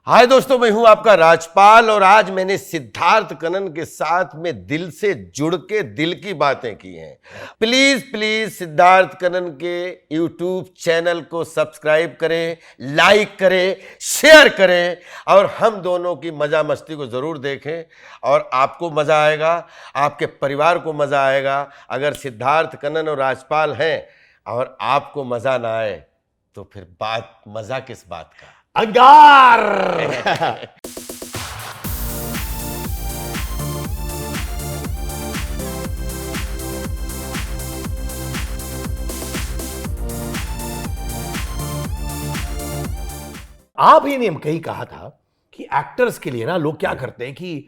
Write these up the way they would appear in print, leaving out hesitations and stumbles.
हाय दोस्तों, मैं हूं आपका राजपाल और आज मैंने सिद्धार्थ कनन के साथ में दिल से जुड़ के दिल की बातें की हैं। प्लीज प्लीज सिद्धार्थ कनन के यूट्यूब चैनल को सब्सक्राइब करें, लाइक करें, शेयर करें और हम दोनों की मजा मस्ती को जरूर देखें और आपको मजा आएगा, आपके परिवार को मजा आएगा। अगर सिद्धार्थ कनन और राजपाल हैं और आपको मजा ना आए तो फिर बात मजा किस बात का। अंगार। आप ही ने कहीं कहा था कि एक्टर्स के लिए ना लोग क्या करते हैं कि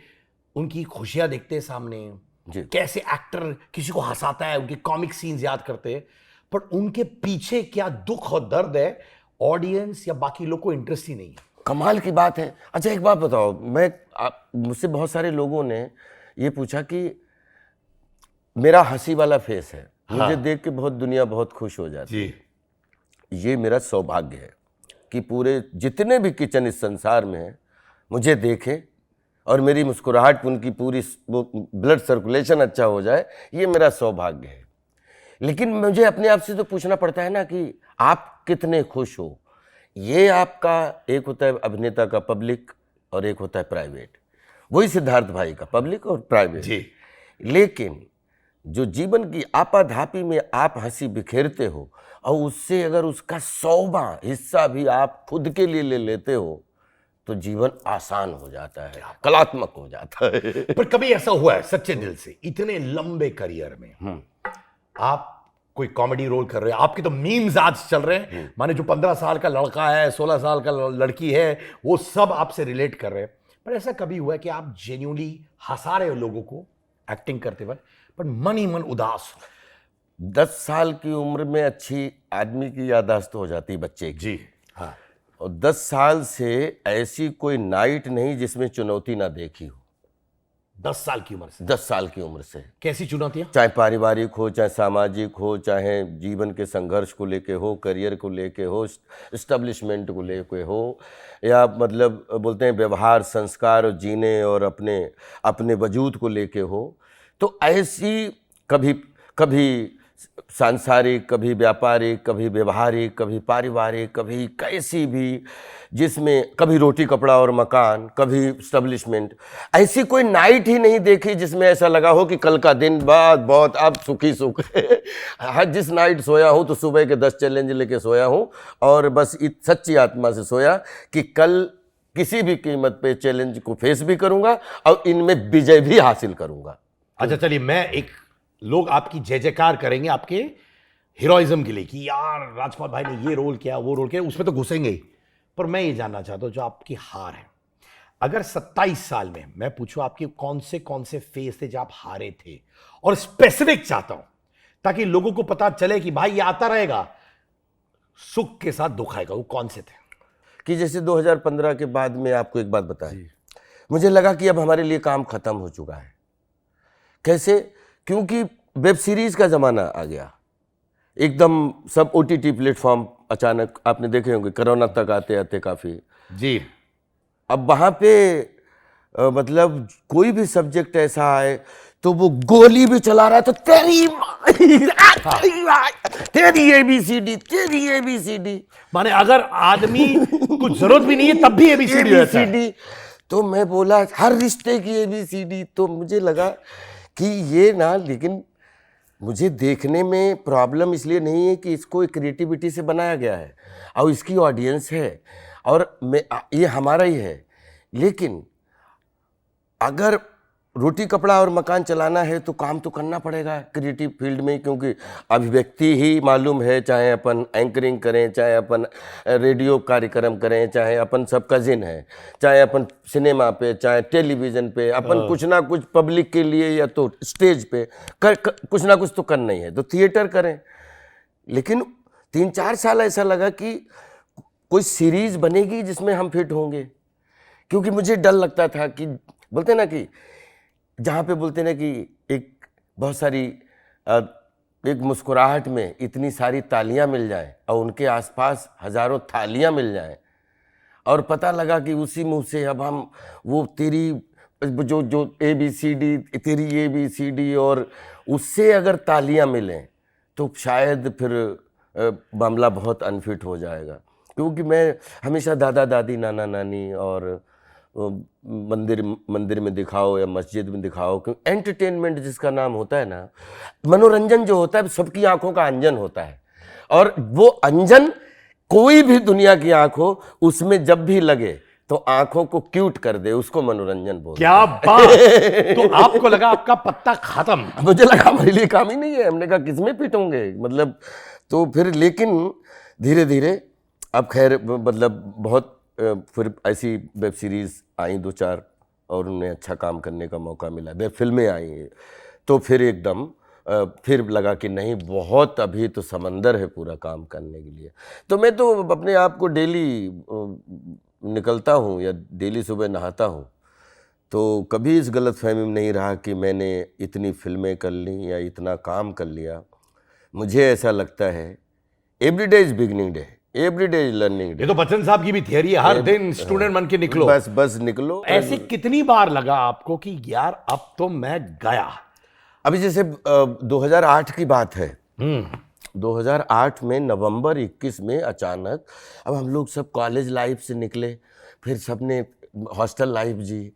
उनकी खुशियां देखते हैं सामने जी। कैसे एक्टर किसी को हंसाता है, उनके कॉमिक सीन्स याद करते हैं, पर उनके पीछे क्या दुख और दर्द है ऑडियंस या बाकी लोग को इंटरेस्ट ही नहीं है। कमाल की बात है। अच्छा एक बात बताओ, मुझसे बहुत सारे लोगों ने ये पूछा कि मेरा हंसी वाला फेस है, मुझे देख के बहुत दुनिया बहुत खुश हो जाती है। ये मेरा सौभाग्य है कि पूरे जितने भी किचन इस संसार में है मुझे देखें और मेरी मुस्कुराहट, उनकी पूरी ब्लड सर्कुलेशन अच्छा हो जाए, ये मेरा सौभाग्य है। लेकिन मुझे अपने आप से तो पूछना पड़ता है ना कि आप कितने खुश हो। ये आपका एक होता है अभिनेता का पब्लिक और एक होता है प्राइवेट। वही सिद्धार्थ भाई का पब्लिक और प्राइवेट जी। लेकिन जो जीवन की आपाधापी में आप हंसी बिखेरते हो और उससे अगर उसका 100वां हिस्सा भी आप खुद के लिए ले लेते हो तो जीवन आसान हो जाता है, कलात्मक हो जाता है। पर कभी ऐसा हुआ है सच्चे दिल से इतने लंबे करियर में आप कोई कॉमेडी रोल कर रहे हैं, आपके तो मीम्स आज चल रहे हैं, माने जो 15 साल का लड़का है, 16 साल का लड़की है, वो सब आपसे रिलेट कर रहे हैं, पर ऐसा कभी हुआ है कि आप जेन्युइनली हंसा रहे हो लोगों को एक्टिंग करते वक्त, पर मन ही मन उदास हो? 10 साल की उम्र में अच्छी आदमी की याददाश्त हो जाती है बच्चे की। जी हाँ। और 10 साल से ऐसी कोई नाइट नहीं जिसमें चुनौती ना देखी हो। 10 साल की उम्र से? 10 साल की उम्र से कैसी चुनौतियां? चाहे पारिवारिक हो, चाहे सामाजिक हो, चाहे जीवन के संघर्ष को लेके हो, करियर को लेके हो, एस्टेब्लिशमेंट को लेके हो, या मतलब बोलते हैं व्यवहार, संस्कार और जीने और अपने वजूद को लेके हो। तो ऐसी कभी कभी सांसारिक, कभी व्यापारिक, कभी व्यवहारिक, कभी पारिवारिक, कभी कैसी भी, जिसमें कभी रोटी कपड़ा और मकान, कभी एस्टेब्लिशमेंट, ऐसी कोई नाइट ही नहीं देखी जिसमें ऐसा लगा हो कि कल का दिन बाद बहुत अब सुखी सुख है। जिस नाइट सोया हूँ तो सुबह के 10 चैलेंज लेके सोया हूँ और बस सच्ची आत्मा से सोया कि कल किसी भी कीमत पे चैलेंज को फेस भी करूंगा और इनमें विजय भी हासिल करूंगा। अच्छा चलिए, लोग आपकी जय जयकार करेंगे आपके हीरोइज्म के लिए कि यार राजपाल भाई ने ये रोल किया, वो रोल किया, उसमें तो घुसेंगे ही, पर मैं ये जानना चाहता हूं जो आपकी हार है, अगर 27 साल में मैं पूछूं आपके कौन से फेज थे जब आप हारे थे, और स्पेसिफिक चाहता हूं ताकि लोगों को पता चले कि भाई ये आता रहेगा, सुख के साथ दुख आएगा, वो कौन से थे? कि जैसे 2015 के बाद में आपको एक बात बताएं, मुझे लगा कि अब हमारे लिए काम खत्म हो चुका है। कैसे? क्योंकि वेब सीरीज का जमाना आ गया, एकदम सब ओटीटी प्लेटफॉर्म अचानक आपने देखे होंगे, कोरोना तक आते आते काफी। जी। अब वहां पे मतलब कोई भी सब्जेक्ट ऐसा आए तो वो गोली भी चला रहा है तो तेरी एबीसीडी, माने अगर आदमी कुछ जरूरत भी नहीं है तब भी एबीसीडी। तो मैं बोला हर रिश्ते की एबीसीडी। तो मुझे लगा कि ये ना, लेकिन मुझे देखने में प्रॉब्लम इसलिए नहीं है कि इसको क्रिएटिविटी से बनाया गया है और इसकी ऑडियंस है और ये हमारा ही है, लेकिन अगर रोटी कपड़ा और मकान चलाना है तो काम तो करना पड़ेगा क्रिएटिव फील्ड में, क्योंकि अभिव्यक्ति ही मालूम है, चाहे अपन एंकरिंग करें, चाहे अपन रेडियो कार्यक्रम करें, चाहे अपन सब कजिन है, चाहे अपन सिनेमा पे, चाहे टेलीविज़न पे, अपन कुछ ना कुछ पब्लिक के लिए या तो स्टेज पे कुछ ना कुछ तो करना ही है, तो थिएटर करें। लेकिन 3-4 साल ऐसा लगा कि कोई सीरीज़ बनेगी जिसमें हम फिट होंगे, क्योंकि मुझे डर लगता था कि बोलते ना कि जहाँ पे बोलते ना कि एक बहुत सारी एक मुस्कुराहट में इतनी सारी तालियां मिल जाएं और उनके आसपास हजारों थालियां मिल जाएं और पता लगा कि उसी मुंह से अब हम वो तेरी जो जो ABCD, तेरी ABCD, और उससे अगर तालियां मिलें तो शायद फिर मामला बहुत अनफिट हो जाएगा। क्योंकि मैं हमेशा दादा दादी नाना नानी और मंदिर में दिखाओ या मस्जिद में दिखाओ, क्योंकि एंटरटेनमेंट जिसका नाम होता है ना, मनोरंजन जो होता है सबकी आंखों का अंजन होता है, और वो अंजन कोई भी दुनिया की आंख हो उसमें जब भी लगे तो आंखों को क्यूट कर दे, उसको मनोरंजन बोलते क्या बात। तो आपको लगा आपका पत्ता खत्म? हैं। मुझे लगा हमारे लिए काम ही नहीं है, हमने कहा किसमें पीटोंगे, मतलब। तो फिर लेकिन धीरे धीरे अब खैर मतलब बहुत फिर ऐसी वेब सीरीज आई 2-4 और उनमें अच्छा काम करने का मौका मिला, वेब फिल्में आई, तो फिर एकदम फिर लगा कि नहीं, बहुत अभी तो समंदर है पूरा काम करने के लिए। तो मैं तो अपने आप को डेली निकलता हूँ या डेली सुबह नहाता हूँ, तो कभी इस गलत फहमी में नहीं रहा कि मैंने इतनी फिल्में कर ली या इतना काम कर लिया। मुझे ऐसा लगता है every day is beginning day, every day is learning day. ये तो बच्चन साहब की भी थियरी है, हर दिन स्टूडेंट बन के निकलो, बस निकलो। ऐसे कितनी बार लगा आपको कि यार अब तो मैं गया? अभी जैसे 2008 की बात है, 2008 में नवंबर 21 में अचानक अब हम लोग सब कॉलेज लाइफ से निकले, फिर सबने हॉस्टल लाइफ जी,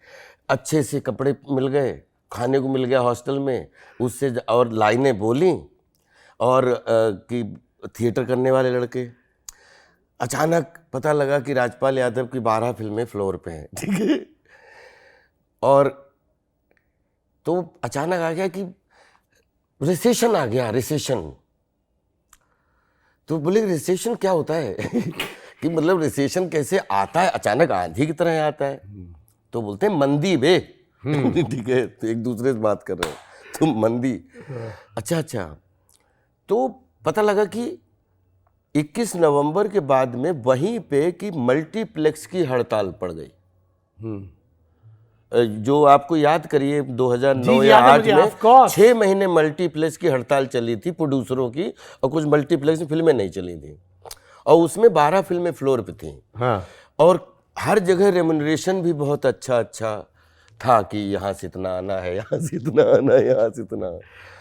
अच्छे से कपड़े मिल गए, खाने को मिल गया हॉस्टल में, उससे और लाइनें बोली, और कि थिएटर करने वाले लड़के। अचानक पता लगा कि राजपाल यादव की 12 फिल्में फ्लोर पे हैं, ठीक है। और तो अचानक आ गया कि रिसेशन आ गया, रिसेशन। तो बोले रिसेशन क्या होता है कि मतलब रिसेशन कैसे आता है, अचानक आंधी की तरह आता है। तो बोलते हैं मंदी बे, ठीक है, तो एक दूसरे से बात कर रहे हैं, तो मंदी। अच्छा। तो पता लगा कि 21 नवंबर के बाद में वहीं पे कि मल्टीप्लेक्स की हड़ताल पड़ गई। जो आपको याद करिए 2009 या 8 में 6 महीने मल्टीप्लेक्स की हड़ताल चली थी प्रोड्यूसरों की, और कुछ मल्टीप्लेक्स में फिल्में नहीं चली थी, और उसमें 12 फिल्में फ्लोर पे थी। हाँ। और हर जगह रेम्युनरेशन भी बहुत अच्छा था कि यहाँ से इतना आना है, यहाँ से इतना आना है, यहाँ से इतना,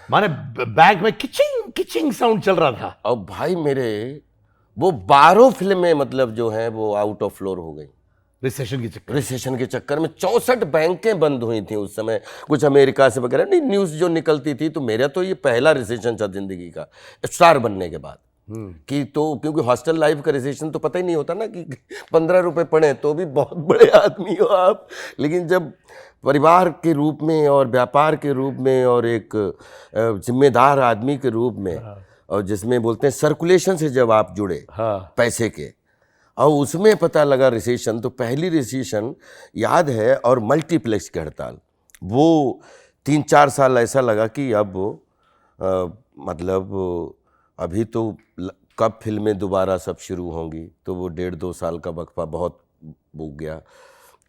माने बैग में किचिंग किचिंग साउंड चल रहा था। और भाई मेरे वो 12 फिल्में मतलब जो हैं वो आउट ऑफ फ्लोर हो गई रिसेशन के चक्कर में। 64 बैंकें बंद हुई थी उस समय, कुछ अमेरिका से वगैरह नहीं, न्यूज़ जो निकलती थी। तो मेरा तो ये पहला रिसेशन था जिंदगी का, स्टार बनने के बाद। कि तो क्योंकि हॉस्टल लाइफ का रिसेशन तो पता ही नहीं होता ना कि 15 रुपए पड़े तो भी बहुत बड़े आदमी हो आप, लेकिन जब परिवार के रूप में और व्यापार के रूप में और एक जिम्मेदार आदमी के रूप में, और जिसमें बोलते हैं सर्कुलेशन से जब आप जुड़े पैसे के, और उसमें पता लगा रिसेशन, तो पहली रिसेशन याद है, और मल्टीप्लेक्स की हड़ताल, वो 3-4 साल ऐसा लगा कि अब मतलब अभी तो कब फिल्में दोबारा सब शुरू होंगी। तो वो 1.5-2 साल का वक्फा बहुत बुक गया,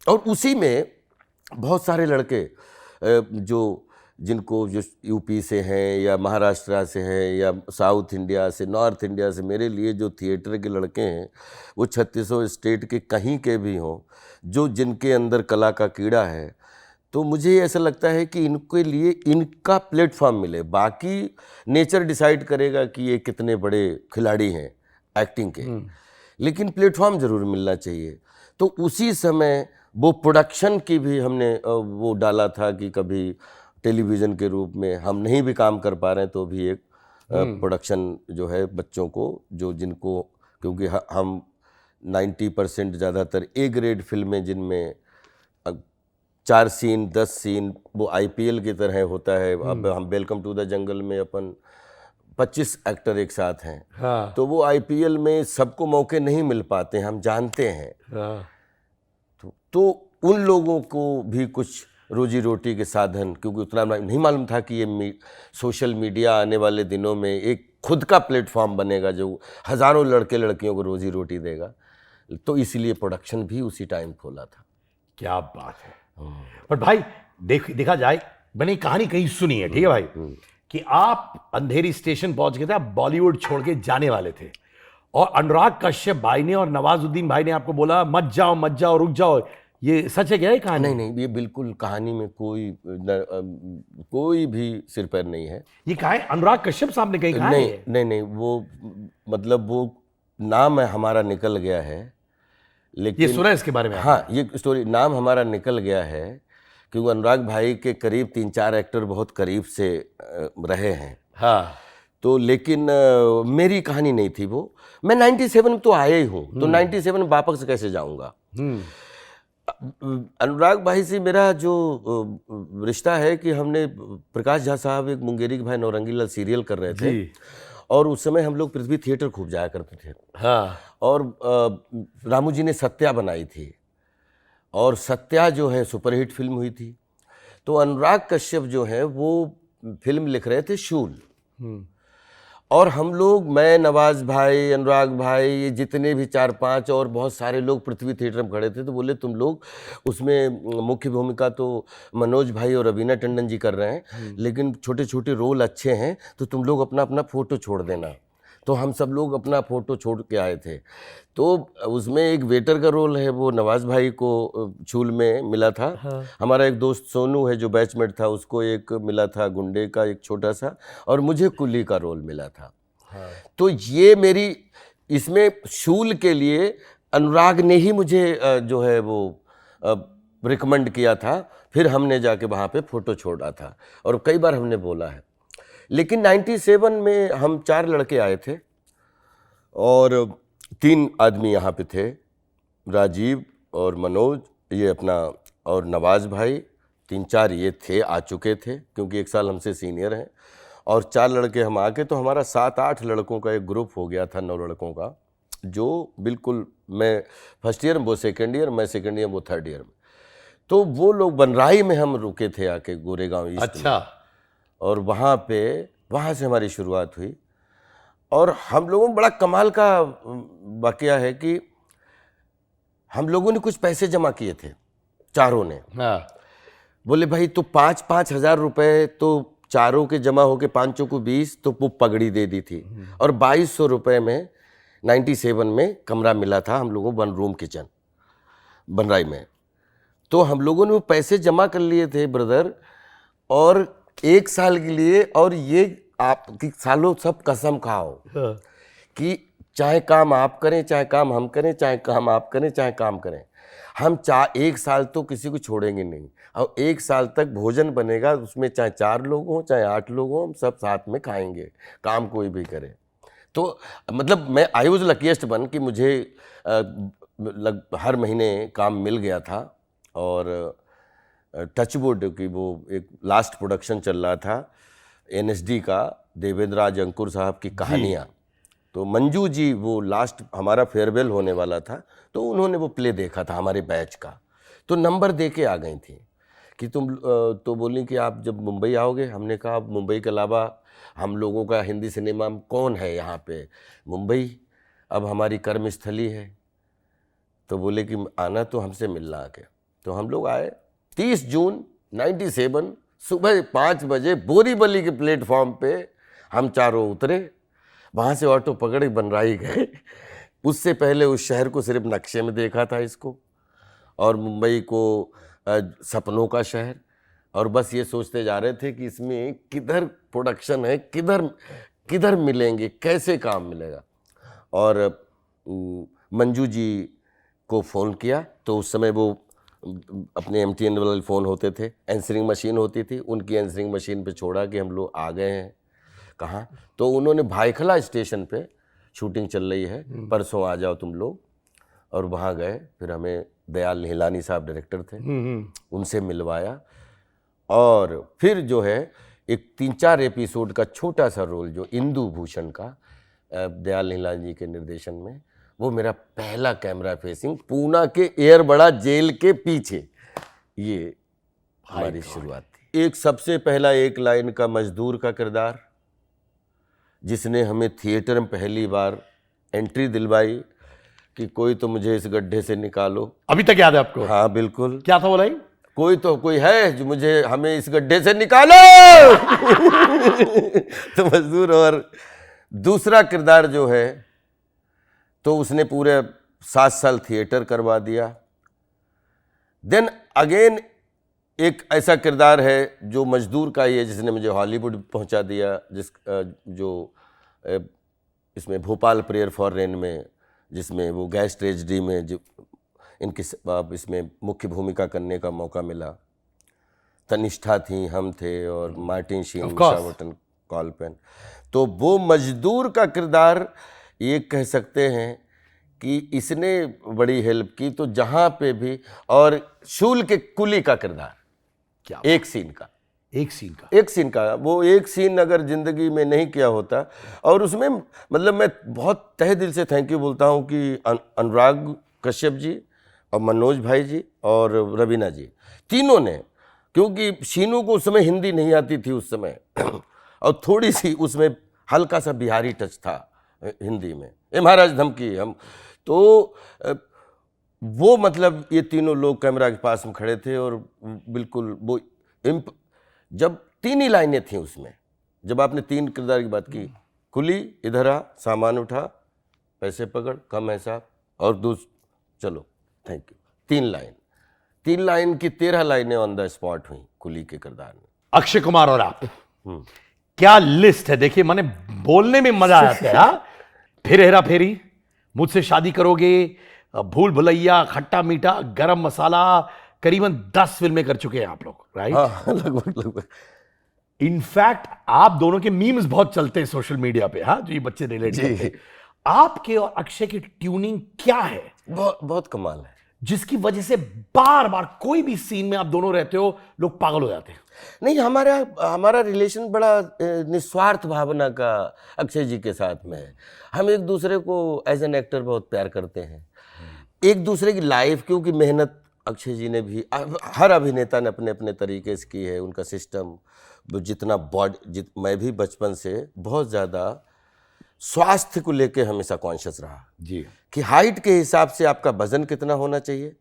और उसी में बहुत सारे लड़के जो यूपी से हैं या महाराष्ट्र से हैं या साउथ इंडिया से, नॉर्थ इंडिया से, मेरे लिए जो थिएटर के लड़के हैं वो 36 स्टेट के कहीं के भी हों, जो जिनके अंदर कला का कीड़ा है, तो मुझे ऐसा लगता है कि इनके लिए इनका प्लेटफॉर्म मिले। बाकी नेचर डिसाइड करेगा कि ये कितने बड़े खिलाड़ी हैं एक्टिंग के, लेकिन प्लेटफॉर्म ज़रूर मिलना चाहिए। तो उसी समय वो प्रोडक्शन की भी हमने वो डाला था कि कभी टेलीविज़न के रूप में हम नहीं भी काम कर पा रहे हैं तो भी एक प्रोडक्शन जो है बच्चों को, जो जिनको, क्योंकि हम 90% ज़्यादातर ए ग्रेड फिल्में जिनमें 4 सीन 10 सीन वो IPL की तरह होता है। अब हम वेलकम टू द जंगल में अपन 25 एक्टर एक साथ हैं, तो वो IPL में सबको मौके नहीं मिल पाते, हम जानते हैं। तो उन लोगों को भी कुछ रोजी रोटी के साधन, क्योंकि उतना नहीं मालूम था कि ये सोशल मीडिया आने वाले दिनों में एक खुद का प्लेटफॉर्म बनेगा जो हज़ारों लड़के लड़कियों को रोजी रोटी देगा, तो इसीलिए प्रोडक्शन भी उसी टाइम खोला था। क्या बात है। पर भाई देखा जाए, मैंने कहानी कहीं सुनी है, ठीक है भाई, कि आप अंधेरी स्टेशन पहुंच गए थे, आप बॉलीवुड छोड़ के जाने वाले थे, और अनुराग कश्यप भाई ने और नवाजुद्दीन भाई ने आपको बोला मत जाओ रुक जाओ, ये सच है क्या ये कहानी? नहीं, ये बिल्कुल कहानी में कोई भी सिर पैर नहीं है। ये कहा है अनुराग कश्यप साहब ने कहीं कहा है? नहीं, वो मतलब वो नाम हमारा निकल गया है, लेकिन ये सुना है इसके बारे में? हाँ, ये स्टोरी नाम हमारा निकल गया है क्योंकि अनुराग भाई के करीब 3-4 एक्टर बहुत करीब से रहे हैं। हाँ, तो लेकिन मेरी कहानी नहीं थी वो। मैं 97 में तो आया ही हूँ, तो 97 में वापस कैसे जाऊँगा। अनुराग भाई से मेरा जो रिश्ता है कि हमने प्रकाश झा साहब एक मुंगेरी के भाई नौरंगीलाल सीरियल कर रहे थे और उस समय हम लोग पृथ्वी थिएटर खूब जाया करते थे। हाँ, और रामू जी ने सत्या बनाई थी और सत्या जो है सुपरहिट फिल्म हुई थी। तो अनुराग कश्यप जो है वो फिल्म लिख रहे थे शूल, और हम लोग, मैं, नवाज भाई, अनुराग भाई, ये जितने भी 4-5 और बहुत सारे लोग पृथ्वी थिएटर में खड़े थे। तो बोले तुम लोग उसमें मुख्य भूमिका तो मनोज भाई और रवीना टंडन जी कर रहे हैं, लेकिन छोटे छोटे रोल अच्छे हैं, तो तुम लोग अपना अपना फोटो छोड़ देना। तो हम सब लोग अपना फोटो छोड़ के आए थे। तो उसमें एक वेटर का रोल है, वो नवाज भाई को चूल में मिला था। हाँ। हमारा एक दोस्त सोनू है जो बैचमेट था, उसको एक मिला था गुंडे का एक छोटा सा, और मुझे कुली का रोल मिला था। हाँ। तो ये मेरी इसमें शूल के लिए अनुराग ने ही मुझे जो है वो रिकमेंड किया था। फिर हमने जाके वहाँ पे फ़ोटो छोड़ा था और कई बार हमने बोला है। लेकिन 97 में हम 4 लड़के आए थे और 3 आदमी यहाँ पे थे, राजीव और मनोज, ये अपना और नवाज भाई, 3-4 ये थे, आ चुके थे क्योंकि 1 साल हमसे सीनियर हैं, और 4 लड़के हम आके, तो हमारा 7-8 लड़कों का एक ग्रुप हो गया था, 9 लड़कों का, जो बिल्कुल, मैं फर्स्ट ईयर में, वो सेकेंड ईयर, मैं सेकेंड ईयर, वो थर्ड ईयर में। तो वो लोग बनराई में हम रुके थे आके, गोरेगांव ईस्ट। अच्छा। और वहाँ से हमारी शुरुआत हुई। और हम लोगों में बड़ा कमाल का वाकया है कि हम लोगों ने कुछ पैसे जमा किए थे, चारों ने। हाँ। बोले भाई तो 5-5 हज़ार रुपये तो चारों के जमा होके 5 को 20, तो वो पगड़ी दे दी थी। और 2200 रुपये में 97 में कमरा मिला था हम लोगों को, 1 रूम किचन बनराई में। तो हम लोगों ने वो पैसे जमा कर लिए थे ब्रदर, और 1 साल के लिए। और ये आपकी सालों सब कसम खाओ कि चाहे काम आप करें, चाहे काम हम करें, चाहे काम आप करें, चाहे काम करें, हम 1 साल तो किसी को छोड़ेंगे नहीं। और 1 साल तक भोजन बनेगा, उसमें चाहे 4 लोग हों, चाहे 8 लोग हों, हम सब साथ में खाएंगे, काम कोई भी करे। तो मतलब मैं आई वॉज लकीएस्ट वन कि मुझे हर महीने काम मिल गया था। और टचवुड की वो एक लास्ट प्रोडक्शन चल रहा था NSD का, देवेंद्र राज अंकुर साहब की कहानियाँ। तो मंजू जी, वो लास्ट हमारा फेयरवेल होने वाला था, तो उन्होंने वो प्ले देखा था हमारे बैच का, तो नंबर दे के आ गई थी कि तुम, तो बोली कि आप जब मुंबई आओगे। हमने कहा मुंबई के अलावा हम लोगों का हिंदी सिनेमा में कौन है यहाँ पे, मुंबई अब हमारी कर्मस्थली है। तो बोले कि आना तो हमसे मिलना आके। तो हम लोग आए 30 जून 97 सुबह 5 बजे बोरीवली के प्लेटफॉर्म पे हम चारों उतरे। वहाँ से ऑटो पकड़ बनराई गए। उससे पहले उस शहर को सिर्फ नक्शे में देखा था इसको, और मुंबई को सपनों का शहर, और बस ये सोचते जा रहे थे कि इसमें किधर प्रोडक्शन है, किधर मिलेंगे, कैसे काम मिलेगा। और मंजू जी को फ़ोन किया, तो उस समय वो अपने MTN वाले फ़ोन होते थे, आंसरिंग मशीन होती थी, उनकी आंसरिंग मशीन पे छोड़ा कि हम लोग आ गए हैं। कहाँ? तो उन्होंने भाईखला स्टेशन पे शूटिंग चल रही है, परसों आ जाओ तुम लोग। और वहाँ गए, फिर हमें दयाल निहलानी साहब डायरेक्टर थे, उनसे मिलवाया। और फिर जो है एक 3-4 एपिसोड का छोटा सा रोल जो इंदु भूषण का, दयाल निहलानी जी के निर्देशन में, वो मेरा पहला कैमरा फेसिंग पूना के एयरबड़ा जेल के पीछे, ये हमारी शुरुआत थी। एक सबसे पहला 1 लाइन का मजदूर का किरदार, जिसने हमें थिएटर में पहली बार एंट्री दिलवाई कि कोई तो मुझे इस गड्ढे से निकालो। अभी तक याद है आपको? हाँ बिल्कुल। क्या था वो लाइन? कोई है जो मुझे, हमें इस गड्ढे से निकालो। तो मजदूर। और दूसरा किरदार जो है तो उसने पूरे 7 साल थिएटर करवा दिया। देन अगेन एक ऐसा किरदार है जो मजदूर का ही है, जिसने मुझे हॉलीवुड पहुंचा दिया, जो इसमें भोपाल प्रेयर फॉर रेन में, जिसमें वो गैस ट्रेजेडी में जो इनकी इसमें मुख्य भूमिका करने का मौका मिला। तनिष्ठा थी, हम थे, और मार्टिन शीन, उषा बटन, कॉलपेन। तो वो मजदूर का किरदार ये कह सकते हैं कि इसने बड़ी हेल्प की। तो जहाँ पे भी, और शूल के कुली का किरदार, क्या एक सीन का वो एक सीन अगर जिंदगी में नहीं किया होता, और उसमें मतलब मैं बहुत तहे दिल से थैंक यू बोलता हूँ कि अनुराग कश्यप जी और मनोज भाई जी और रवीना जी, तीनों ने, क्योंकि शीनू को उस समय हिंदी नहीं आती थी उस समय और थोड़ी सी उसमें हल्का सा बिहारी टच था हिंदी में, ये महाराज धमकी हम तो वो मतलब ये तीनों लोग कैमरा के पास में खड़े थे और बिल्कुल वो जब 3 ही लाइनें थी उसमें, जब आपने 3 किरदार की बात की, कुली इधर आ, सामान उठा, पैसे पकड़, कम है साहब, और चलो थैंक यू, 3 लाइन की 13 लाइनें ऑन द स्पॉट हुई कुली के किरदार में। अक्षय कुमार और आप, क्या लिस्ट है। देखिए मैंने बोलने में मजा आता है। हाँ? फिर हेरा फेरी, मुझसे शादी करोगे, भूल भुलैया, खट्टा मीठा, गरम मसाला, करीबन 10 फिल्में कर चुके हैं आप लोग, राइट? हाँ, लगभग। इनफैक्ट आप दोनों के मीम्स बहुत चलते हैं सोशल मीडिया पे, हाँ, जो ये बच्चे रिलेट करते हैं। आपके और अक्षय की ट्यूनिंग क्या है? बहुत कमाल है, जिसकी वजह से बार बार कोई भी सीन में आप दोनों रहते हो, लोग पागल हो जाते हैं। नहीं, हमारा रिलेशन बड़ा निस्वार्थ भावना का अक्षय जी के साथ में है। हम एक दूसरे को एज एन एक्टर बहुत प्यार करते हैं, एक दूसरे की लाइफ, क्योंकि मेहनत अक्षय जी ने भी, हर अभिनेता ने अपने अपने तरीके से की है। उनका सिस्टम जितना मैं भी बचपन से बहुत ज़्यादा स्वास्थ्य को लेके हमेशा कॉन्शियस रहा जी, कि हाइट के हिसाब से आपका वजन कितना होना चाहिए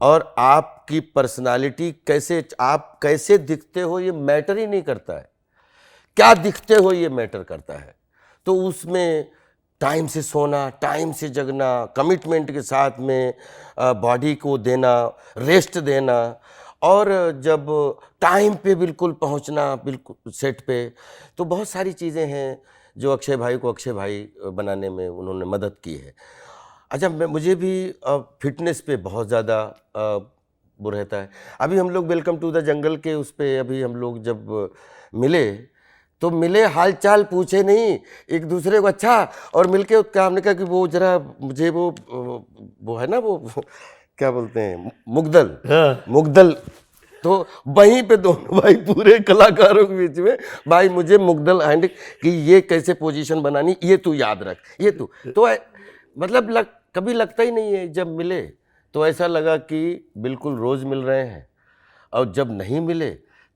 और आपकी पर्सनालिटी कैसे, आप कैसे दिखते हो ये मैटर ही नहीं करता है, क्या दिखते हो ये मैटर करता है। तो उसमें टाइम से सोना, टाइम से जगना, कमिटमेंट के साथ में बॉडी को देना, रेस्ट देना, और जब टाइम पे बिल्कुल पहुंचना, बिल्कुल सेट पे। तो बहुत सारी चीज़ें हैं जो अक्षय भाई को अक्षय भाई बनाने में उन्होंने मदद की है। अच्छा, मुझे भी फिटनेस पे बहुत ज़्यादा वो रहता है। अभी हम लोग वेलकम टू द जंगल के उस पे अभी हम लोग जब मिले हालचाल पूछे नहीं एक दूसरे को, अच्छा, और मिलके उसका हमने कहा कि वो जरा मुझे वो है ना, वो क्या बोलते हैं, मुगदल। तो वहीं पे दोनों भाई पूरे कलाकारों के बीच में, भाई मुझे मुगदल हैंड कि ये कैसे पोजीशन बनानी, ये तू याद रख, ये तू तो मतलब कभी लगता ही नहीं है। जब मिले तो ऐसा लगा कि बिल्कुल रोज़ मिल रहे हैं, और जब नहीं मिले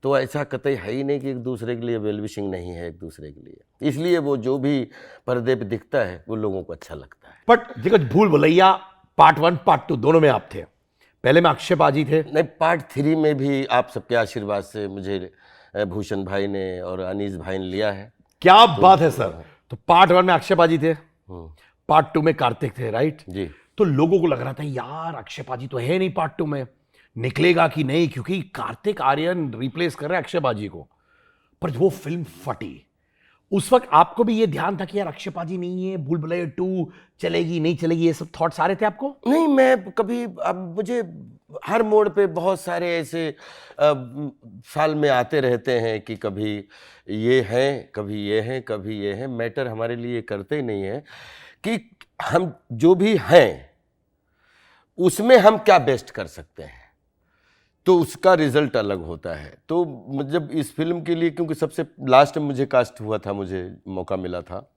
तो ऐसा कतई है ही नहीं कि एक दूसरे के लिए वेल विशिंग नहीं है एक दूसरे के लिए। इसलिए वो जो भी पर्दे पे दिखता है वो लोगों को अच्छा लगता है। बट देखो, भूल भुलैया पार्ट 1 पार्ट 2 दोनों में आप थे, पहले में अक्षय बाजी थे। नहीं, पार्ट 3 में भी आप सबके आशीर्वाद से मुझे भूषण भाई ने और अनीस भाई ने लिया है। क्या बात है सर। तो पार्ट 1 में अक्षय बाजी थे, पार्ट 2 में कार्तिक थे, राइट जी। तो लोगों को लग रहा था यार अक्षय बाजी तो है नहीं पार्ट 2 में, निकलेगा कि नहीं, क्योंकि कार्तिक आर्यन रिप्लेस कर रहे हैं अक्षय बाजी को। पर वो फिल्म फटी। उस वक्त आपको भी ये ध्यान था कि यार अक्षय बाजी नहीं है, भूल भुलैया 2 चलेगी नहीं चलेगी, ये सब थॉट्स आ रहे थे आपको? नहीं, मैं कभी, अब मुझे हर मोड़ पे बहुत सारे ऐसे साल में आते रहते हैं कि कभी ये हैं, कभी ये हैं, कभी ये हैं। मैटर हमारे लिए करते ही नहीं है कि हम जो भी हैं उसमें हम क्या बेस्ट कर सकते हैं, तो उसका रिजल्ट अलग होता है। तो जब इस फिल्म के लिए, क्योंकि सबसे लास्ट में मुझे कास्ट हुआ था, मुझे मौका मिला था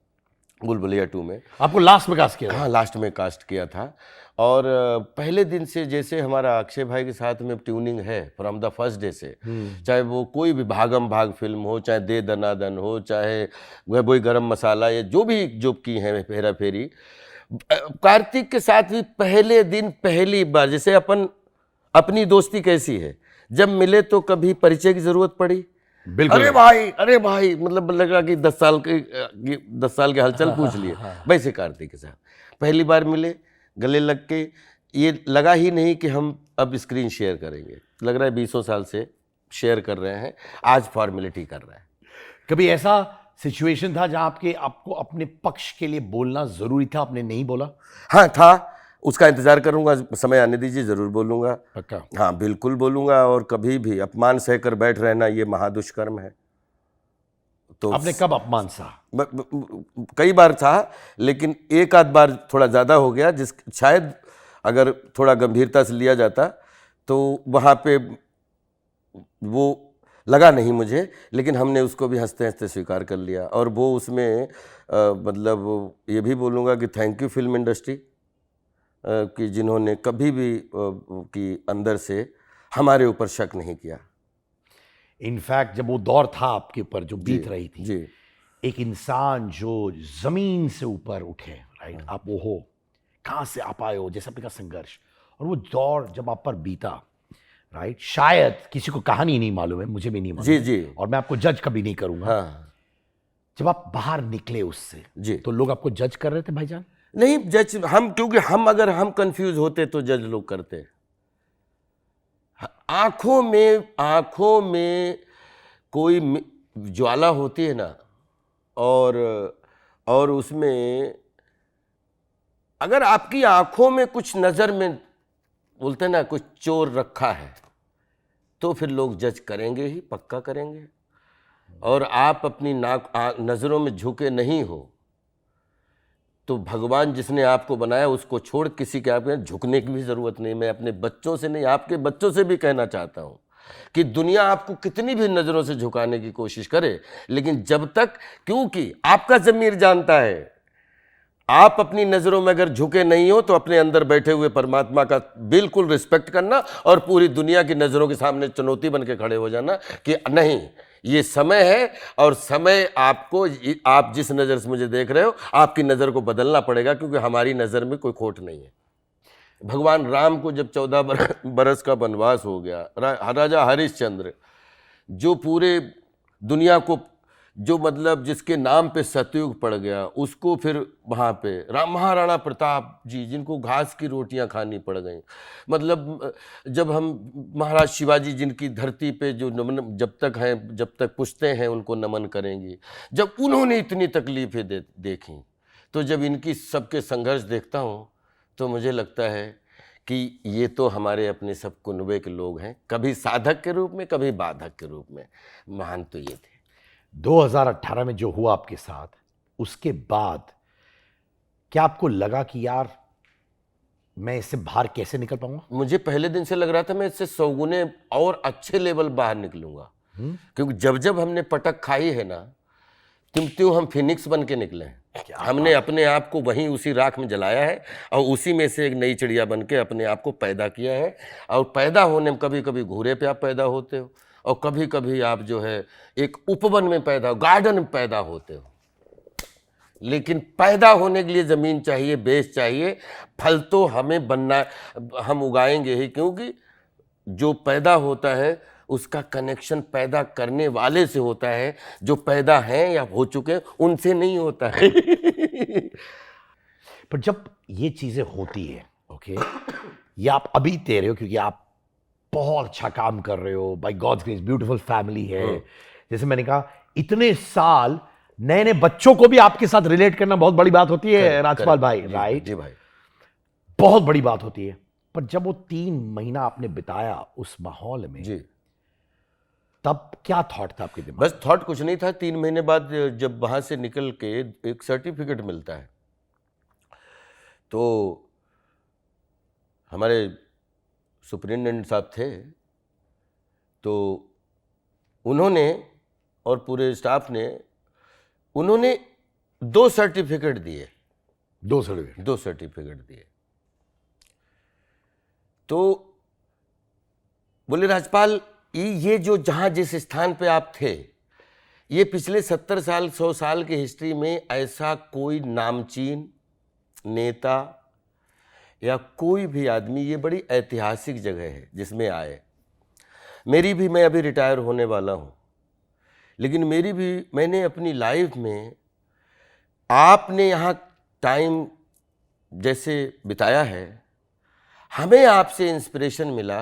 भूल भुलैया 2 में। आपको लास्ट में कास्ट किया था? हाँ, लास्ट में कास्ट किया था। और पहले दिन से जैसे हमारा अक्षय भाई के साथ में ट्यूनिंग है फ्रॉम द फर्स्ट डे से, चाहे वो कोई भी भागम भाग फिल्म हो, चाहे दे दनादन हो, चाहे वही गरम मसाला, या जो भी जो की है हेरा फेरी, कार्तिक के साथ भी पहले दिन पहली बार, जैसे अपनी दोस्ती कैसी है, जब मिले तो कभी परिचय की ज़रूरत पड़ी, बिल्कुल अरे भाई मतलब लगा कि 10 साल के हलचल पूछ लिए। वैसे कार्तिक के साथ पहली बार मिले, गले लग के ये लगा ही नहीं कि हम अब स्क्रीन शेयर करेंगे, लग रहा है 20 साल से शेयर कर रहे हैं, आज फॉर्मेलिटी कर रहा है। कभी ऐसा सिचुएशन था जहां आपको अपने पक्ष के लिए बोलना जरूरी था, आपने नहीं बोला? हाँ था, उसका इंतजार करूंगा, समय आने दीजिए, जरूर बोलूंगा। पक्का? हाँ बिल्कुल बोलूंगा, और कभी भी अपमान सहकर बैठ रहना ये महादुष्कर्म है। तो आपने कब अपमान सहा? कई बार था, लेकिन एक आध बार थोड़ा ज़्यादा हो गया, जिस शायद अगर थोड़ा गंभीरता से लिया जाता तो वहाँ पे वो लगा नहीं मुझे, लेकिन हमने उसको भी हंसते हंसते स्वीकार कर लिया। और वो उसमें मतलब ये भी बोलूँगा कि थैंक यू फिल्म इंडस्ट्री कि जिन्होंने कभी भी कि अंदर से हमारे ऊपर शक नहीं किया। इनफैक्ट जब वो दौर था आपके ऊपर जो बीत रही थी, जी एक इंसान जो जमीन से ऊपर उठे, राइट, आप वो हो, कहाँ से आप आए हो, जैसे आपने कहा संघर्ष, और वो दौर जब आप पर बीता, राइट, शायद किसी को कहानी नहीं मालूम है, मुझे भी नहीं मालूम जी है, जी और मैं आपको जज कभी नहीं करूंगा। हाँ जब आप बाहर निकले उससे, जी, तो लोग आपको जज कर रहे थे भाईजान? नहीं जज हम, क्योंकि अगर हम कंफ्यूज होते तो जज लोग करते। आंखों में कोई ज्वाला होती है ना, और उसमें अगर आपकी आंखों में कुछ नजर में बोलते हैं ना कुछ चोर रखा है, तो फिर लोग जज करेंगे ही, पक्का करेंगे। और आप अपनी नजरों में झुके नहीं हो तो भगवान जिसने आपको बनाया उसको छोड़ किसी के आपके झुकने की भी जरूरत नहीं। मैं अपने बच्चों से नहीं, आपके बच्चों से भी कहना चाहता हूं कि दुनिया आपको कितनी भी नजरों से झुकाने की कोशिश करे, लेकिन जब तक, क्योंकि आपका ज़मीर जानता है, आप अपनी नजरों में अगर झुके नहीं हो तो अपने अंदर बैठे हुए परमात्मा का बिल्कुल रिस्पेक्ट करना और पूरी दुनिया की नजरों के सामने चुनौती बन के खड़े हो जाना कि नहीं, ये समय है, और समय आपको, आप जिस नज़र से मुझे देख रहे हो, आपकी नज़र को बदलना पड़ेगा, क्योंकि हमारी नज़र में कोई खोट नहीं है। भगवान राम को जब 14 बरस का वनवास हो गया, राजा हरिश्चंद्र जो पूरे दुनिया को, जो मतलब जिसके नाम पे सतयुग पड़ गया, उसको फिर वहाँ पे महाराणा प्रताप जी जिनको घास की रोटियां खानी पड़ गई, मतलब जब हम महाराज शिवाजी जिनकी धरती पे जो नमन जब तक हैं, जब तक पुश्तें हैं उनको नमन करेंगी, जब उन्होंने इतनी तकलीफें देखी, तो जब इनकी सबके संघर्ष देखता हूँ तो मुझे लगता है कि ये तो हमारे अपने सब कुनबे के लोग हैं, कभी साधक के रूप में, कभी बाधक के रूप में। महान तो ये थे। 2018 में जो हुआ आपके साथ, उसके बाद क्या आपको लगा कि यार मैं इससे बाहर कैसे निकल पाऊंगा? मुझे पहले दिन से लग रहा था मैं इससे 100 गुने और अच्छे लेवल बाहर निकलूंगा, क्योंकि जब जब हमने पटक खाई है ना, त्यों हम फिनिक्स बन के निकले हैं। हमने अपने आप को वहीं उसी राख में जलाया है, और उसी में से एक नई चिड़िया बन के अपने आप को पैदा किया है। और पैदा होने में कभी कभी घूरे पे आप पैदा होते हो, और कभी कभी आप जो है एक उपवन में पैदा, गार्डन में पैदा होते हो। लेकिन पैदा होने के लिए ज़मीन चाहिए, बेस चाहिए, फल तो हमें बनना, हम उगाएंगे ही, क्योंकि जो पैदा होता है उसका कनेक्शन पैदा करने वाले से होता है, जो पैदा हैं या हो चुके हैं उनसे नहीं होता है। पर जब ये चीजें होती है, ओके, ये आप अभी दे रहे हो क्योंकि आप बहुत अच्छा काम कर रहे हो, by God's grace, beautiful family है, जैसे मैंने कहा, इतने साल नए नए बच्चों को भी आपके साथ रिलेट करना बहुत बड़ी बात होती है राजपाल भाई, राइट? जी भाई, बहुत बड़ी बात होती है। पर जब वो 3 महीना आपने बिताया उस माहौल में जी, तब क्या थॉट था आपके दिमाग? बस थॉट कुछ नहीं था। 3 महीने बाद जब वहाँ से निकल के एक सर्टिफिकेट मिलता है, तो हमारे सुपरिटेंडेंट साहब थे, तो उन्होंने और पूरे स्टाफ ने, उन्होंने 2 सर्टिफिकेट दिए। 2 सर्टिफिकेट? 2 सर्टिफिकेट दिए। तो बोले राजपाल, ये जो जहाँ जिस स्थान पे आप थे, ये पिछले 70 साल 100 साल की हिस्ट्री में ऐसा कोई नामचीन नेता या कोई भी आदमी, ये बड़ी ऐतिहासिक जगह है जिसमें आए। मैं अभी रिटायर होने वाला हूँ, लेकिन मैंने अपनी लाइफ में आपने यहाँ टाइम जैसे बिताया है, हमें आपसे इंस्पिरेशन मिला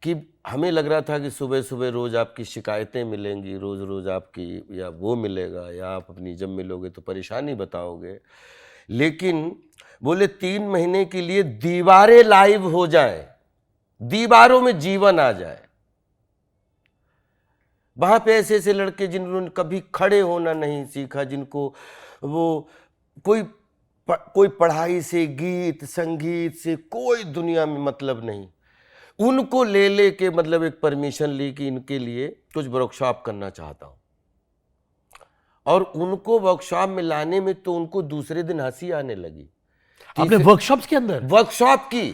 कि हमें लग रहा था कि सुबह सुबह रोज़ आपकी शिकायतें मिलेंगी, रोज़ रोज़ आपकी या वो मिलेगा, या आप अपनी जब मिलोगे तो परेशानी बताओगे, लेकिन बोले 3 महीने के लिए दीवारें लाइव हो जाए, दीवारों में जीवन आ जाए। वहां पे ऐसे ऐसे लड़के जिन्होंने कभी खड़े होना नहीं सीखा, जिनको वो कोई पढ़ाई से, गीत संगीत से कोई दुनिया में मतलब नहीं, उनको ले के मतलब एक परमिशन ली कि इनके लिए कुछ वर्कशॉप करना चाहता हूं। और उनको वर्कशॉप में लाने में तो उनको दूसरे दिन हंसी आने लगी। आपने वर्कशॉप्स के अंदर वर्कशॉप की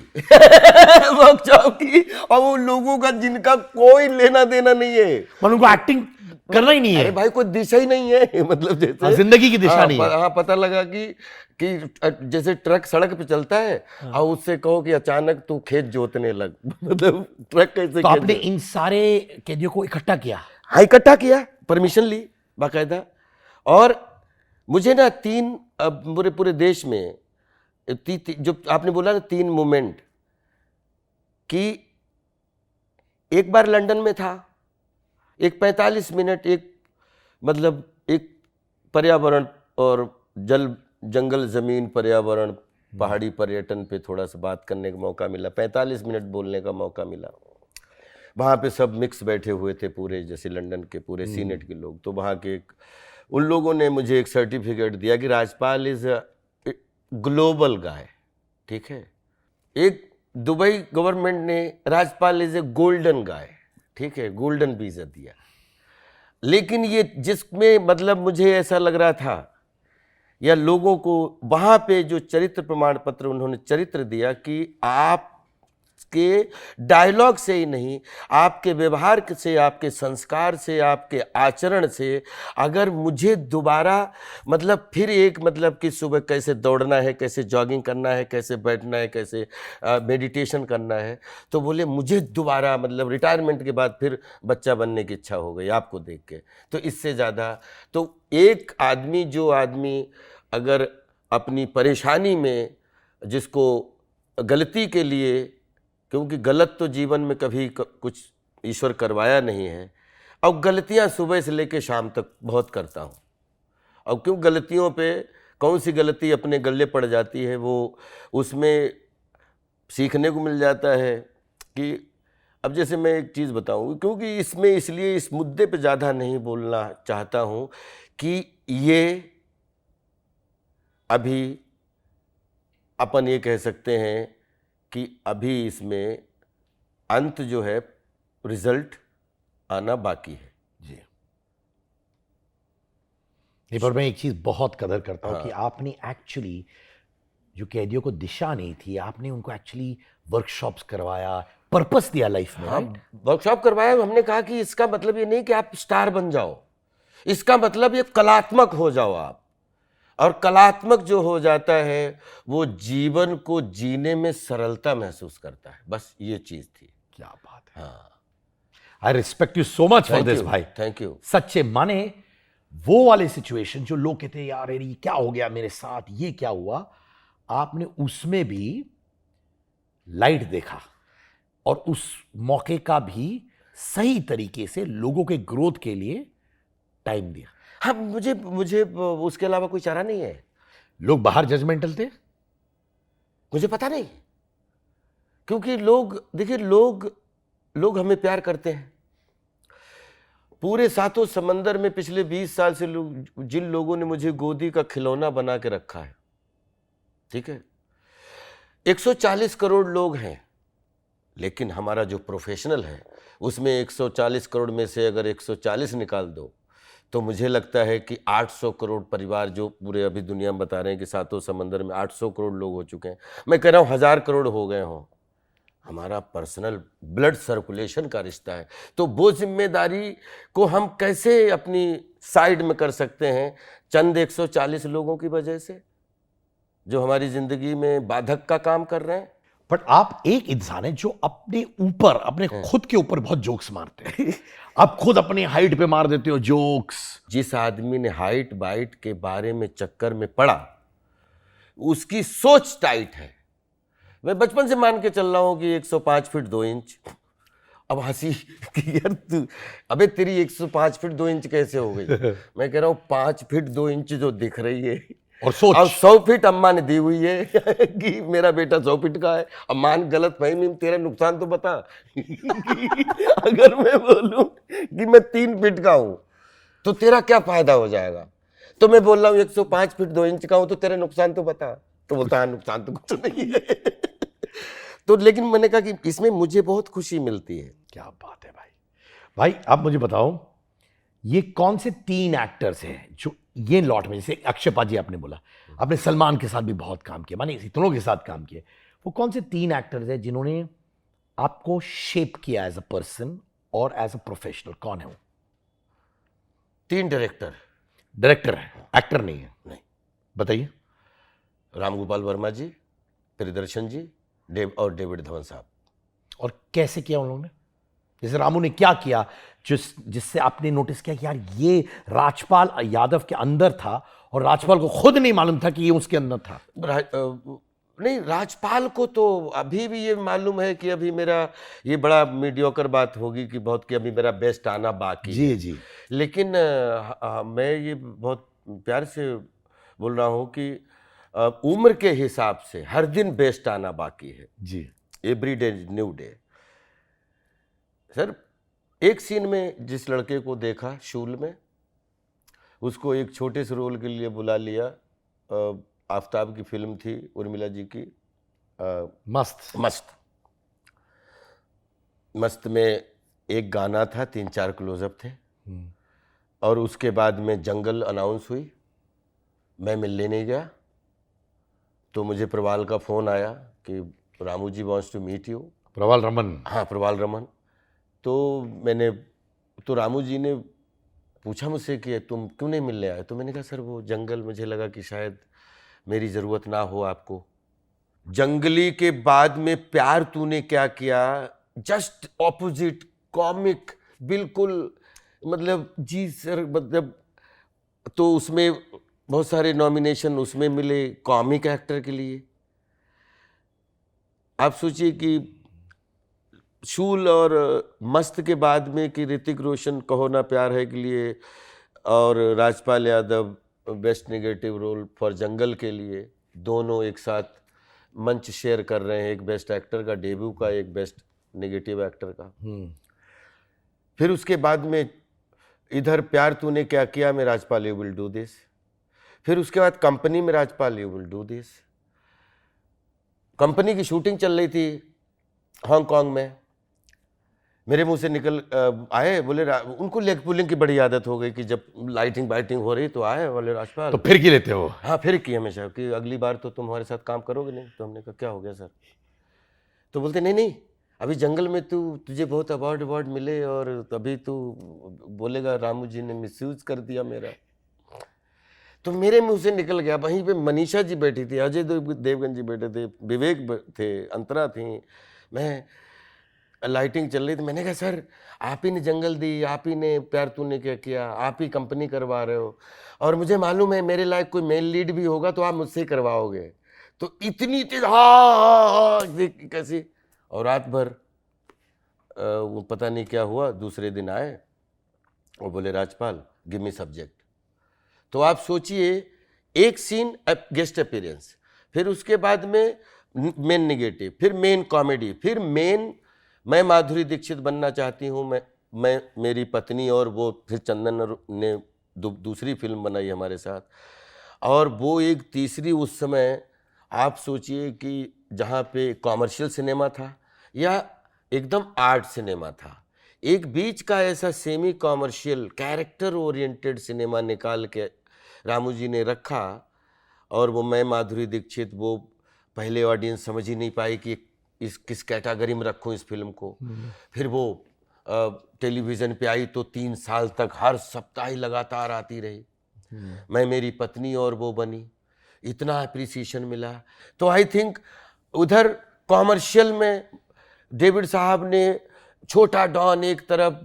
वर्कशॉप की, और वो लोगों का जिनका कोई लेना देना नहीं है, मतलब उनको एक्टिंग करना ही नहीं है। अरे भाई कोई दिशा ही नहीं है, मतलब जैसे जिंदगी की दिशा नहीं है। हाँ, पता लगा कि जैसे ट्रक सड़क पे चलता है और उससे कहो कि अचानक तू खेत जोतने लग, मतलब ट्रक कैसे। तो आपने इन सारे कैदियों को इकट्ठा किया? हाँ, इकट्ठा किया, परमिशन ली बाकायदा। और मुझे ना पूरे देश में जो आपने बोला ना 3 मोमेंट, कि एक बार लंदन में था, एक 45 मिनट एक पर्यावरण और जंगल जमीन पर्यावरण पहाड़ी पर्यटन पे थोड़ा सा बात करने का मौका मिला, 45 मिनट बोलने का मौका मिला। वहाँ पे सब मिक्स बैठे हुए थे पूरे, जैसे लंदन के पूरे सीनेट के लोग। तो वहाँ के उन लोगों ने मुझे एक सर्टिफिकेट दिया कि राजपाल इज ग्लोबल गाय, ठीक है। एक दुबई गवर्नमेंट ने राजपाल इज ए गोल्डन गाय, ठीक है, गोल्डन वीजा दिया। लेकिन ये जिसमें मतलब मुझे ऐसा लग रहा था, या लोगों को वहाँ पे जो चरित्र प्रमाण पत्र उन्होंने चरित्र दिया कि आप के डायलॉग से ही नहीं, आपके व्यवहार से, आपके संस्कार से, आपके आचरण से, अगर मुझे दोबारा मतलब फिर एक मतलब कि सुबह कैसे दौड़ना है, कैसे जॉगिंग करना है, कैसे बैठना है, कैसे मेडिटेशन करना है, तो बोले मुझे दोबारा मतलब रिटायरमेंट के बाद फिर बच्चा बनने की इच्छा हो गई आपको देख के। तो इससे ज़्यादा तो एक आदमी जो आदमी अगर अपनी परेशानी में, जिसको गलती के लिए, क्योंकि गलत तो जीवन में कभी कुछ ईश्वर करवाया नहीं है, और गलतियां सुबह से लेकर शाम तक बहुत करता हूं, और क्यों गलतियों पे कौन सी गलती अपने गले पड़ जाती है, वो उसमें सीखने को मिल जाता है। कि अब जैसे मैं एक चीज़ बताऊं, क्योंकि इसमें इसलिए इस मुद्दे पे ज़्यादा नहीं बोलना चाहता हूं कि ये अभी अपन ये कह सकते हैं कि अभी इसमें अंत जो है, रिजल्ट आना बाकी है जी। नहीं, पर मैं एक चीज बहुत कदर करता हूं कि आपने एक्चुअली जो कैदियों को दिशा नहीं थी, आपने उनको एक्चुअली वर्कशॉप्स करवाया, पर्पस दिया लाइफ में। वर्कशॉप करवाया। हमने कहा कि इसका मतलब ये नहीं कि आप स्टार बन जाओ, इसका मतलब ये कलात्मक हो जाओ आप, और कलात्मक जो हो जाता है वो जीवन को जीने में सरलता महसूस करता है। बस ये चीज थी। क्या बात है। हाँ, I respect you so much for this भाई। Thank you. सच्चे माने वो वाले सिचुएशन जो लोग कहते हैं यार ये क्या हो गया मेरे साथ, ये क्या हुआ, आपने उसमें भी लाइट देखा और उस मौके का भी सही तरीके से लोगों के ग्रोथ के लिए टाइम दिया। हाँ, मुझे उसके अलावा कोई चारा नहीं है। लोग बाहर जजमेंटल थे, मुझे पता नहीं, क्योंकि देखिए लोग हमें प्यार करते हैं। पूरे सातों समंदर में पिछले 20 साल से जिन लोगों ने मुझे गोदी का खिलौना बना के रखा है, ठीक है, 140 करोड़ लोग हैं, लेकिन हमारा जो प्रोफेशनल है उसमें 140 करोड़ में से अगर 140 निकाल दो तो मुझे लगता है कि 800 करोड़ परिवार जो पूरे अभी दुनिया में बता रहे हैं कि सातों समंदर में 800 करोड़ लोग हो चुके हैं। मैं कह रहा हूँ 1000 करोड़ हो गए हों। हमारा पर्सनल ब्लड सर्कुलेशन का रिश्ता है, तो वो जिम्मेदारी को हम कैसे अपनी साइड में कर सकते हैं चंद 140 लोगों की वजह से जो हमारी ज़िंदगी में बाधक का काम कर रहे हैं। बट आप एक इंसान है जो अपने ऊपर, अपने खुद के ऊपर बहुत जोक्स मारते हैं। आप खुद अपने हाइट पे मार देते हो जोक्स। जिस आदमी ने हाइट बाइट के बारे में चक्कर में पड़ा, उसकी सोच टाइट है। मैं बचपन से मान के चल रहा हूं कि 105 फीट 2 इंच। अब हंसी कि यार तू, अबे तेरी 105 फीट 2 इंच कैसे हो गई? मैं कह रहा हूं 5 फीट 2 इंच जो दिख रही है, और सोच, अब 100 फीट अम्मा ने दी हुई है कि मेरा बेटा 100 फीट का है। अब मान गलत फहमी, तेरा नुकसान तो बता। अगर मैं बोलूं कि मैं 3 फीट का हूं तो तेरा क्या फायदा हो जाएगा? तो मैं बोल रहा हूं 105 फीट 2 इंच का हूं तो तेरा नुकसान तो बता। तो बोलता है नुकसान तो कुछ नहीं है। तो लेकिन मैंने कहा कि इसमें मुझे बहुत खुशी मिलती है। क्या बात है भाई। भाई आप मुझे बताओ, ये कौन से 3 एक्टर्स हैं जो ये लॉट में, जैसे अक्षय पाजी आपने बोला, आपने सलमान के साथ भी बहुत काम किया, माने इतनों के साथ काम किया, वो कौन से 3 एक्टर्स हैं जिन्होंने आपको शेप किया एज अ पर्सन और एज अ प्रोफेशनल? कौन है वो? 3 डायरेक्टर। डायरेक्टर है, एक्टर नहीं है? नहीं। बताइए। राम गोपाल वर्मा जी, प्रियदर्शन जी, डेविड धवन साहब। और कैसे किया उन लोगों ने? जैसे रामू ने क्या किया जिससे आपने नोटिस किया कि यार ये राजपाल यादव के अंदर था और राजपाल को खुद नहीं मालूम था कि ये उसके अंदर था? नहीं, राजपाल को तो अभी भी ये मालूम है कि अभी मेरा, ये बड़ा मीडियोकर बात होगी कि बहुत, कि अभी मेरा बेस्ट आना बाकी जी है। जी। लेकिन मैं ये बहुत प्यार से बोल रहा हूँ कि उम्र के हिसाब से हर दिन बेस्ट आना बाकी है। जी। Every day new day. Sir, एक सीन में जिस लड़के को देखा शूल में, उसको एक छोटे से रोल के लिए बुला लिया। आफ्ताब की फिल्म थी, उर्मिला जी की, मस्त। मस्त। मस्त में एक गाना था, 3-4 क्लोजअप थे, और उसके बाद में जंगल अनाउंस हुई। मैं मिलने नहीं गया तो मुझे प्रवाल का फ़ोन आया कि Ramu ji wants to meet you. Praval Raman. हाँ, प्रवाल रमन। तो रामू जी ने पूछा मुझसे कि तुम क्यों नहीं मिलने आए? तो मैंने कहा सर वो जंगल, मुझे लगा कि शायद मेरी ज़रूरत ना हो आपको। जंगली के बाद में प्यार तूने क्या किया, जस्ट ऑपोजिट, कॉमिक, बिल्कुल, मतलब जी सर, मतलब तो उसमें बहुत सारे नॉमिनेशन उसमें मिले कॉमिक एक्टर के लिए। आप सोचिए कि शूल और मस्त के बाद में कि ऋतिक रोशन कहो ना प्यार है के लिए और Rajpal Yadav best negative role for Jungle के लिए, दोनों एक साथ मंच शेयर कर रहे हैं, एक बेस्ट एक्टर का डेब्यू का, एक बेस्ट नेगेटिव एक्टर का। फिर उसके बाद में इधर प्यार तूने क्या किया में Rajpal you will do this. फिर उसके बाद कंपनी में Rajpal you will do this. Company की शूटिंग चल रही थी हांगकांग में। मेरे मुंह से निकल आए, बोले उनको लेग पुलिंग की बड़ी आदत हो गई कि जब लाइटिंग बाइटिंग हो रही तो आए, बोले राजपाल। तो फिर की लेते हो? हाँ, फिर की हमेशा कि अगली बार तो तुम हमारे साथ काम करोगे नहीं। तो हमने कहा क्या हो गया सर? तो बोलते नहीं नहीं, अभी जंगल में तुझे बहुत अवार्ड मिले और तभी तू बोलेगा रामू जी ने मिसयूज कर दिया मेरा। तो मेरे मुंह से निकल गया। वहीं पे मनीषा जी बैठी थी, अजय देवगन जी बैठे थे, विवेक थे, अंतरा थी, मैं, लाइटिंग चल रही थी। मैंने कहा सर आप ही ने जंगल दी, आप ही ने प्यार तूने क्या किया, आप ही कंपनी करवा रहे हो, और मुझे मालूम है मेरे लायक कोई मेन लीड भी होगा तो आप मुझसे ही करवाओगे। तो इतनी तेज हाँ कैसी। और रात भर वो पता नहीं क्या हुआ, दूसरे दिन आए और बोले राजपाल गिव मी सब्जेक्ट। तो आप सोचिए, एक सीन गेस्ट अपीयरेंस, फिर उसके बाद में मेन नेगेटिव, फिर मेन कॉमेडी, फिर मेन मैं माधुरी दीक्षित बनना चाहती हूँ, मैं मेरी पत्नी, और वो फिर चंदन ने दूसरी फिल्म बनाई हमारे साथ, और वो एक तीसरी। उस समय आप सोचिए कि जहाँ पे कॉमर्शियल सिनेमा था या एकदम आर्ट सिनेमा था, एक बीच का ऐसा semi commercial character oriented cinema निकाल के रामू जी ने रखा। और वो मैं माधुरी दीक्षित, वो पहले ऑडियंस समझ ही नहीं पाई कि इस किस कैटेगरी में रखूं इस फिल्म को। फिर वो टेलीविज़न पे आई तो 3 साल तक हर सप्ताह ही लगातार आती रही। मैं मेरी पत्नी और वो बनी, इतना अप्रिसिएशन मिला। तो आई थिंक उधर कॉमर्शियल में डेविड साहब ने छोटा डॉन एक तरफ,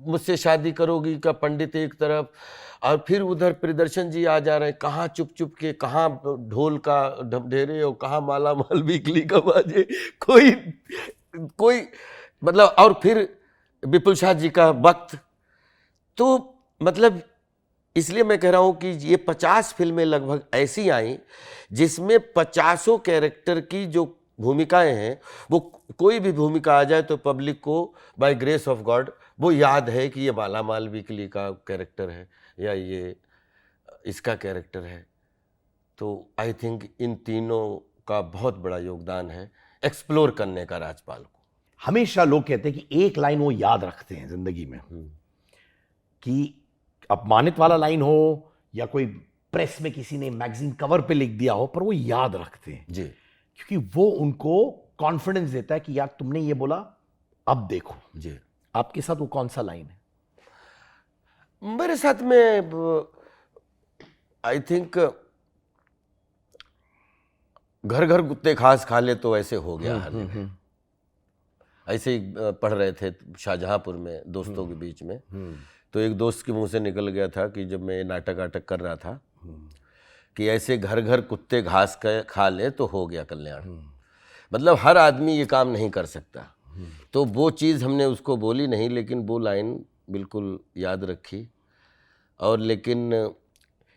मुझसे शादी करोगी का पंडित एक तरफ, और फिर उधर प्रियदर्शन जी आ जा रहे हैं, कहाँ चुप चुप के, कहाँ ढोल का ढमढेरे और कहाँ माला माल वीकली का बाजे, कोई कोई मतलब, और फिर विपुल शाह जी का वक्त। तो मतलब इसलिए मैं कह रहा हूँ कि ये 50 फिल्में लगभग ऐसी आई जिसमें 50 कैरेक्टर की जो भूमिकाएं हैं, वो कोई भी भूमिका आ जाए तो पब्लिक को बाय ग्रेस ऑफ गॉड वो याद है कि ये माला माल वीकली का कैरेक्टर है या ये इसका कैरेक्टर है। तो आई थिंक इन तीनों का बहुत बड़ा योगदान है एक्सप्लोर करने का राजपाल को। हमेशा लोग कहते हैं कि एक लाइन वो याद रखते हैं जिंदगी में, कि अपमानित वाला लाइन हो या कोई प्रेस में किसी ने मैगजीन कवर पे लिख दिया हो, पर वो याद रखते हैं जी, क्योंकि वो उनको कॉन्फिडेंस देता है कि यार तुमने ये बोला, अब देखो। जी। आपके साथ वो कौन सा लाइन है? मेरे साथ में आई थिंक घर घर कुत्ते घास खा ले तो ऐसे हो गया हाल में। ऐसे ही पढ़ रहे थे शाहजहांपुर में दोस्तों के बीच में, तो एक दोस्त के मुंह से निकल गया था कि जब मैं नाटक वाटक कर रहा था कि ऐसे घर घर कुत्ते घास खा ले तो हो गया कल्याण। मतलब हर आदमी ये काम नहीं कर सकता। तो वो चीज़ हमने उसको बोली नहीं, लेकिन वो लाइन बिल्कुल याद रखी। और लेकिन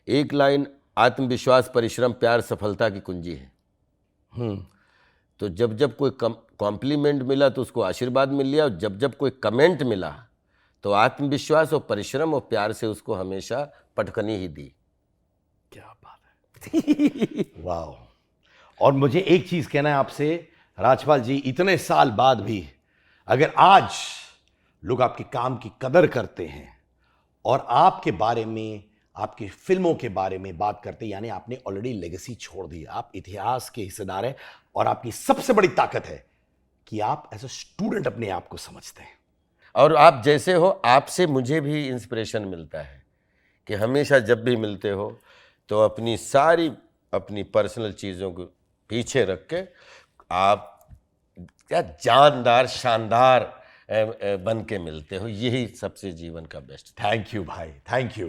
एक लाइन, आत्मविश्वास परिश्रम प्यार सफलता की कुंजी है। तो जब जब कोई कॉम्प्लीमेंट मिला तो उसको आशीर्वाद मिल लिया, और जब जब कोई कमेंट मिला तो आत्मविश्वास और परिश्रम और प्यार से उसको हमेशा पटकनी ही दी। क्या बात है। वाह। और मुझे एक चीज कहना है आपसे राजपाल जी, इतने साल बाद भी अगर आज लोग आपके काम की कदर करते हैं और आपके बारे में, आपकी फिल्मों के बारे में बात करते हैं, यानी आपने ऑलरेडी लेगेसी छोड़ दी, आप इतिहास के हिस्सेदार हैं। और आपकी सबसे बड़ी ताकत है कि आप एज अ स्टूडेंट अपने आप को समझते हैं। और आप जैसे हो, आपसे मुझे भी इंस्पिरेशन मिलता है कि हमेशा जब भी मिलते हो तो अपनी सारी अपनी पर्सनल चीज़ों को पीछे रख के आप क्या जानदार शानदार बन के मिलते हो। यही सबसे जीवन का बेस्ट। थैंक यू भाई, थैंक यू।